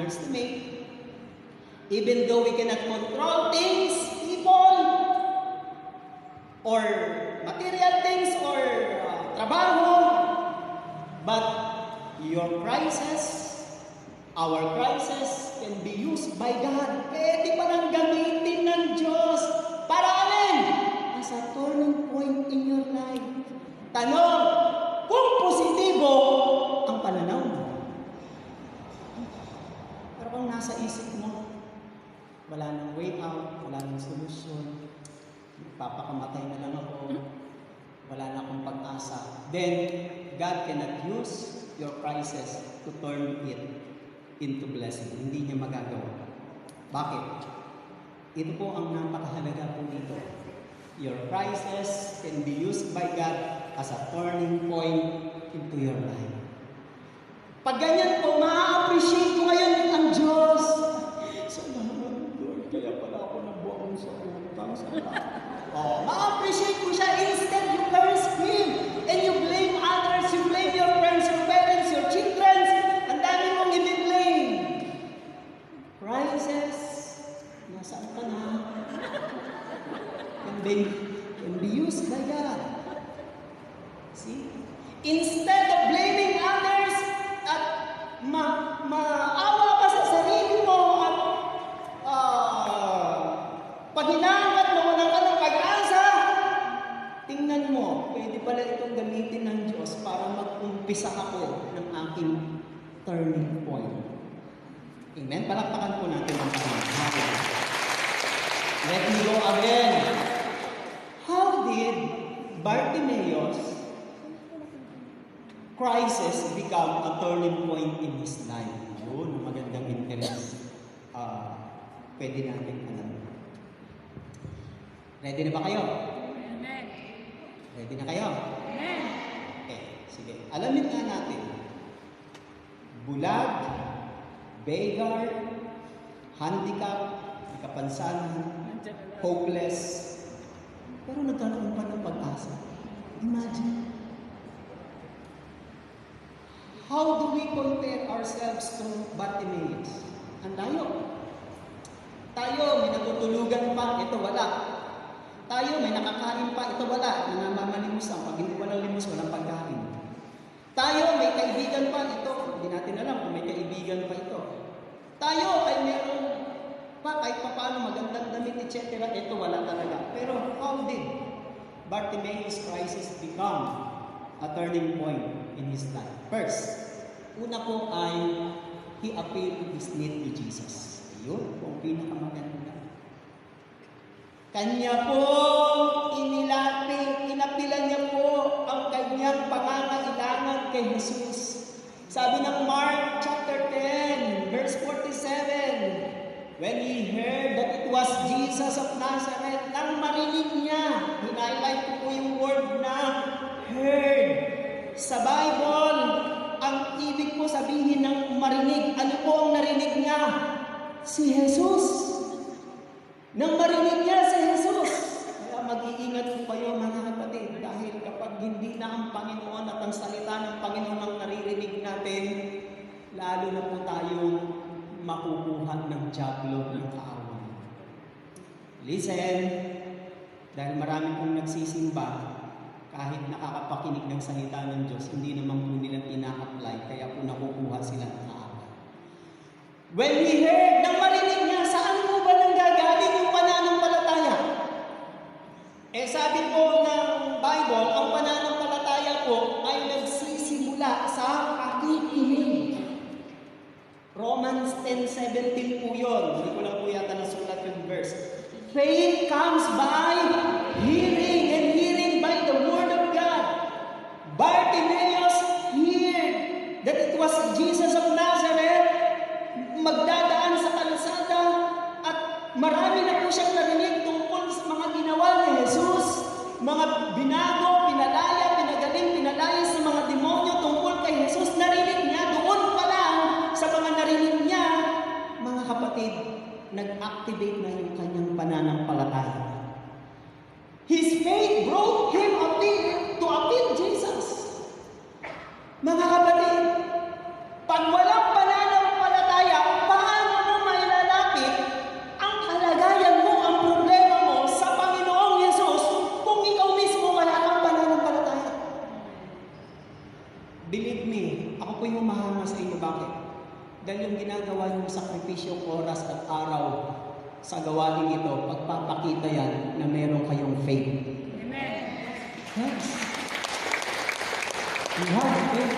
underestimate. Even though we cannot control things, people, or material things, or trabaho, but your crisis, our crisis can be used by God. Pwede pa nang gamitin ng Diyos para alin? As a turning point in your life. Tanong, kung positibo ang pananaw mo, parang nasa isip mo, wala nang way out, wala nang solusyon, papakamatay na lang ako, wala na akong pag-asa, then God cannot use your crisis to turn it into blessing. Hindi niya magagawa. Bakit? Ito po ang napakahalaga po dito. Your crisis can be used by God as a turning point into your life. Pag ganyan po, ma-appreciate ko ngayon ang Diyos. Salamat, Lord. Kaya pala ako nabuang sa utang sa ma-appreciate ko siya. Instead, you curse Him. And you blame others. You blame your friends, your parents, your children. Ang dami mong i-blame. Crisis. Nasaan ka na? Can be used by God. See? Instead of blaming others at maawa ka sa sarili mo at paghinaan at mawalan ka ng pag-asa, tingnan mo, pwede pala itong gamitin ng Diyos para mag-umpisa ako ng aking turning point. Amen? Palakpakan po natin ang Panginoon. Let me go again. How did Bartimaeus' crisis become a turning point in his life? Yun, magandang interest. Pwede natin alam. Ready na ba kayo? Amen. Ready na kayo? Amen. Okay, sige. Alamin nga natin. Bulag, beggar, handicap, kapansanan, hopeless, pero nagkaroon pa ng pag-asa. Imagine. How do we compare ourselves to Bartimaeus? Ang layo. Tayo, may natutulugan pa, ito wala. Tayo, may nakakain pa, ito wala. Namamalimusan, pag hindi walang limos, walang pagkain. Tayo, may kaibigan pa, ito. Hindi natin alam kung may kaibigan pa ito. Tayo ay meron pa, kahit pa paano magandang damit, etc. Ito wala talaga. Pero how did Bartimaeus' crisis become a turning point in his life? First, una po ay he appealed his need to Jesus. Ayun, po ang pinakamaganda. Kanya po inapilan niya po ang kanyang pangangailangan kay Jesus. Sabi ng Mark chapter 10, verse 47, when he heard that it was Jesus of Nazareth, nang marinig niya, hinighlight ko po yung word na heard. Sa Bible, ang ibig po sabihin ng marinig, ano po ang narinig niya? Si Jesus. Nang marinig niya si Jesus. Kaya mag-iingat po kayo mga kapatid, dahil kapag hindi na ang Panginoon at ang salita ng Panginoon ang naririnig natin, lalo na po tayong makukuha ng diablo ng kaaway. Listen, dahil marami pong nagsisimba, kahit nakakapakinig ng salita ng Diyos, hindi naman po nila ina-apply, kaya po nakukuha sila ng kaaway. When we heard, nang marinig niya, saan po ba nanggagaling yung pananampalataya? Sabi po ng Bible, ang pananampalataya po ay nagsisimula sa pakikinig. Romans 10:17 po yun. Hindi ko lang po yata nasulat yung verse. Faith comes by hearing, and hearing by the word of God. Bartimaeus heard that it was Jesus of Nazareth, magdadaan sa kalsada, at marami na po siyang narinig tungkol sa mga ginawa ni Jesus, mga binago, pinalaya, pinagaling, pinalayas sa mga demonyo tungkol kay Jesus. Narinig niya, doon pa lang sa mga narinig niya, mga kapatid, nag-activate na yung kanyang pananampalataya. His faith brought him to appeal Jesus. Mga kapatid, pag walang pananampalataya, Ako'y humahanga sa inyo. Bakit? Dahil yung ginagawa niyong sakripisyo, oras at araw sa gawain ito, pagpapakita yan na meron kayong faith. Amen. Yes. You have faith.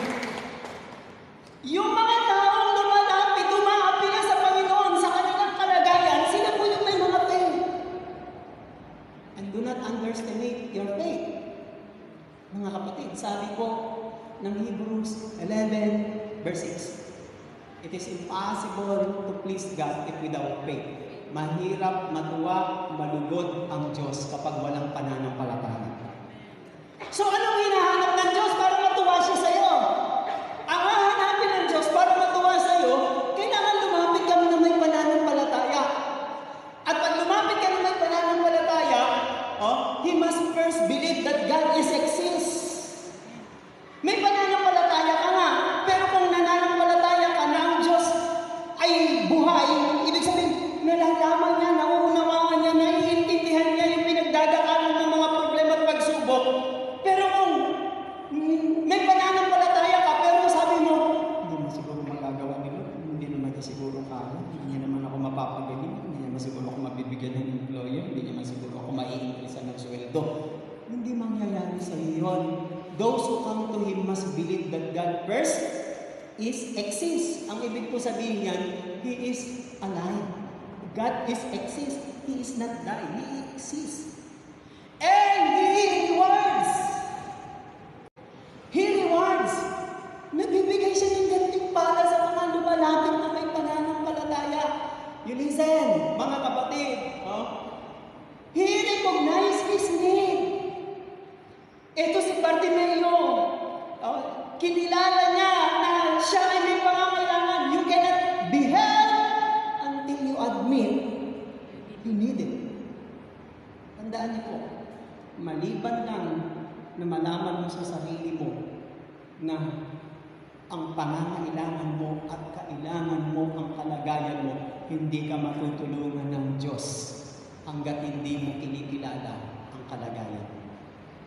Yung mga taong lumalapit, umaapi na sa Panginoon sa kanilang kalagayan, sila po yung may mga faith. And do not underestimate your faith. Mga kapatid, sabi po ng Hebrews 11 verse 6, it is impossible to please God if without faith. Mahirap matuwa, malugod ang Diyos kapag walang pananampalataya. So anong hinahanap ng Diyos para matuwa siya sa iyo? Ang hahanapin ng Diyos para matuwa sa iyo, kailangan lumapit kami na may pananampalataya. At pag lumapit ka na may pananampalataya, He must first believe that God is exists. May pananampalataya ka nga, pero kung nananampalataya ka na ang Diyos ay buhay, ibig sabihin, nalalaman niya, nauunawaan niya, naiintindihan niya yung pinagdadaanan ng mga problema at pagsubok. Pero kung may pananampalataya ka, pero sabi mo, hindi mo siguro magagawa nila, hindi naman niya siguro kaya, hindi naman ako mapapagaling, hindi naman siguro ako mabibigyan ng employer, hindi naman siguro ako maiingkrisan ng sweldo. Hindi mangyayari sa iyon. Those who come to Him must believe that God first exists. Ang ibig po sabihin niyan, He is alive. God is exists. He is not die. He exists. And He rewards. He rewards. Nagbibigay siya ng gantimpala sa mga lumalapit na may pananampalataya. You listen, mga kapatid. He recognized His need. Ito si Bartimeo. Kinilala niya na siya ay may pangangailangan. You cannot be helped until you admit you need it. Tandaan niyo po, maliban lang na malaman mo sa sarili mo na ang pangangailangan mo at kailangan mo ang kalagayan mo, hindi ka matutulungan ng Diyos hanggat hindi mo kinikilala ang kalagayan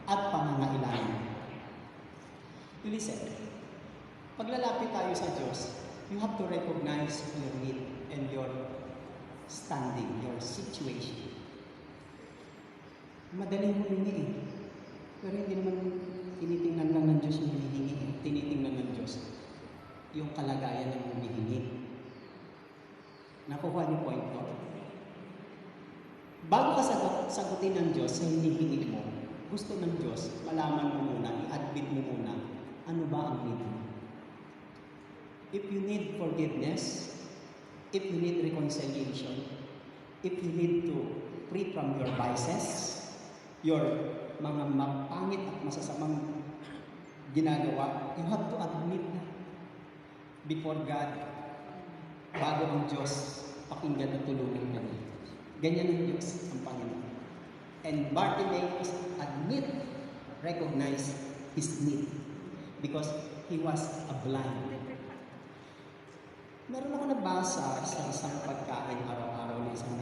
at pangangailangan. You listen, paglalapit tayo sa Diyos, you have to recognize your need and your standing, your situation. Madaling humingi eh. Pero hindi naman tinitingnan lang ng Diyos yung hinihingi eh. Tinitingnan ng Diyos yung kalagayan ng humihingi. Nakuha niyo point ko? Bago ka sagutin ng Diyos sa hinihingi mo, gusto ng Diyos, malaman mo muna, i-admit mo muna, ano ba ang need mo? If you need forgiveness, if you need reconciliation, if you need to free from your vices, your mga mapangit at masasamang ginagawa, you have to admit na before God, bago ang Diyos, pakinggan at tulungan ka niya. Ganyan ang Diyos, ang Panginoon. And Bartimaeus admit, recognize his need because he was a blind. Meron ako nabasa sa isang pagkain araw-araw na isang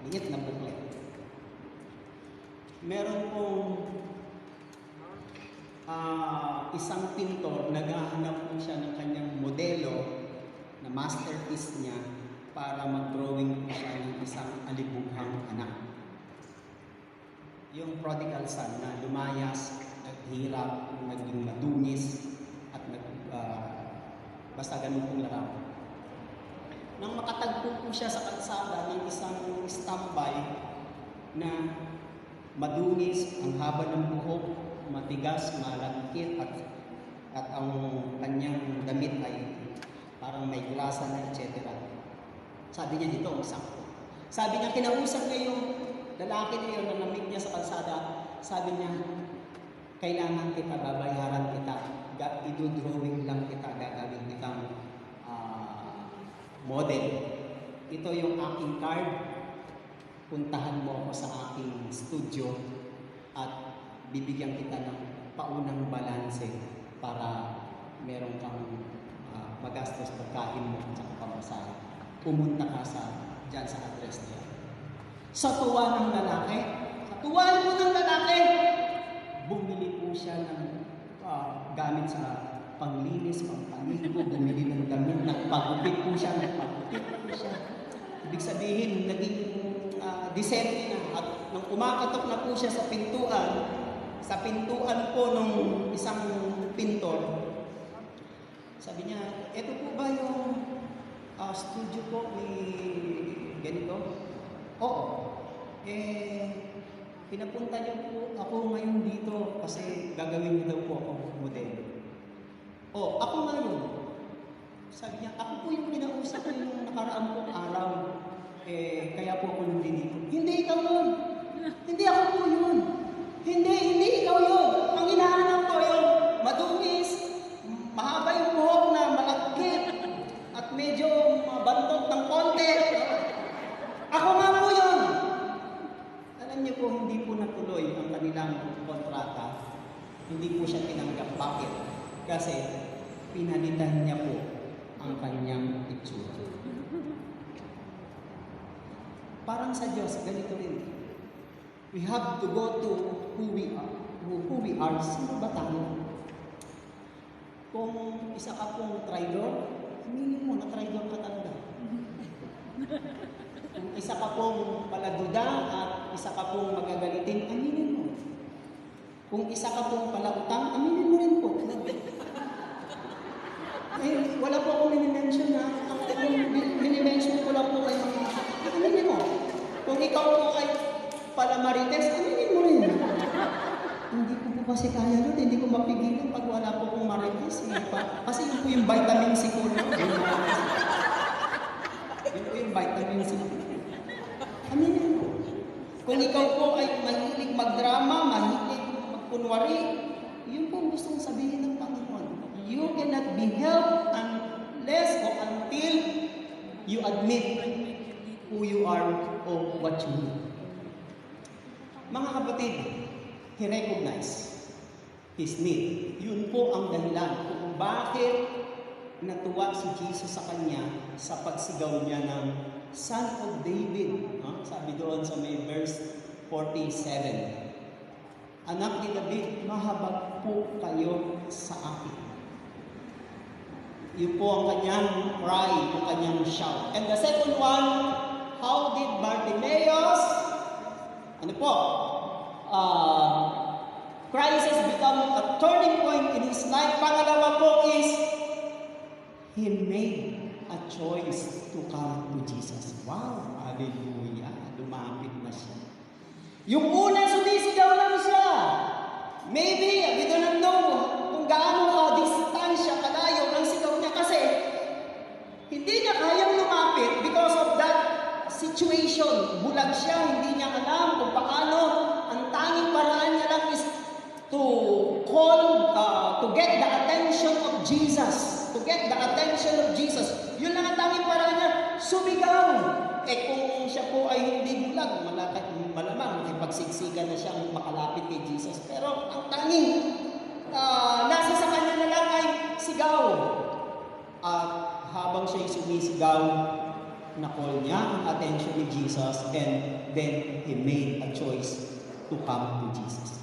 liit na booklet. Meron pong isang pintor, naghahanap po siya ng kanyang modelo na masterpiece niya para mag-drawing po siya ng isang alibughang anak. Yung prodigal son na lumayas, naghirap, naging madungis, at basta ganun pong larawan. Nang makatagpo po siya sa kalsada ng isang standby na madungis, ang haba ng buhok, matigas, malagkit, at ang kanyang damit ay parang may grasa na, etc. Sabi niya dito, sakto. Sabi niya, kinausap niya yung lalaki na yun na namit niya sa kalsada. Sabi niya, kailangan kita, babayaran kita, idudrawing lang kita, gagawin kitang model. Ito yung aking card. Puntahan mo ako sa aking studio at bibigyan kita ng paunang balanse para meron kang magastos pagkain mo at saka pamasahe. Pumunta ka dyan sa address niya. Sa tuwa ng lalaki, bumili po siya ng gamit sa panglinis, pangpanigo, nagpagupit po siya. Ibig sabihin, naging December na. At nung kumakatok na po siya sa pintuan po nung isang pintor, sabi niya, eto po ba yung studio po ni ganito? Oo. Pinapunta niyo po ako ngayon dito kasi gagawin niyo daw po akong modelo. Ako ngayon. Sabi niya, ako po yung kinausap ko yung nakaraang pong araw. Kaya po ako nandito. Hindi ikaw yun. Hindi ako po yun. Hindi ikaw yun. Ang hinahanap ko yung madungis, mahaba yung buhok na malagkit, at medyo mabantot ng konti. Ako nga po yun. Alam niyo po, hindi po natuloy ang kanilang kontrata. Hindi po siya tinanggap. Bakit? Kasi pinalitan niya po ang kanyang itsura. Parang sa Diyos, ganito rin. We have to go to who we are. Sino ba tayo? Kung isa ka pong traidor, aminin mo na traidor ka talaga. Kung isa ka pong paladuda at isa ka pong magagalitin, aminin mo. Kung isa ka pong palautang, aminin mo rin po. Wala po akong minimension na. Minimension ko lang po kayo. Aminin mo. Kung ikaw po ay palamarites, aminin mo rin. Hindi ko po kasi kaya nun. Hindi ko mapigilan pag wala po akong marites. Kasi yun po yung vitamin C ko. Yun po yung vitamin C. Aminin mo. Kung ikaw po ay mahilig magdrama, mahilig magkunwari, yun po gustong sabihin ng Panginoon. You cannot be helped unless or until you admit who you are or what you need. Mga kapatid, he recognized his need. Yun po ang dahilan kung bakit natuwa si Jesus sa kanya sa pagsigaw niya ng Son of David. Sabi doon sa may verse 47. Anak ni David, mahabag po kayo sa akin. Yun po ang kanyang cry, ang kanyang shout. And the second one, how did Bartimaeus, crisis become a turning point in his life. Pangalawa po is, he made a choice to come to Jesus. Wow, hallelujah, lumapit na siya. Yung una, sumisigaw lang siya. Maybe, we don't know kung gaano ka-distansya, kalayo ang sigaw niya kasi hindi niya kayang lumapit because of that situation. Bulag siya, hindi niya alam kung paano. Ang tanging paraan niya lang is to get the attention of Jesus. To get the attention of Jesus. Yun lang ang tanging paraan niya, sumigaw. Kung siya po ay hindi bulag, malamang pagsiksikan na siyang makalapit kay Jesus. Pero ang tanging nasa sa kanya na lang ay sigaw. At habang siya'y sumisigaw, na-call niya ang attention ni Jesus and then he made a choice to come to Jesus.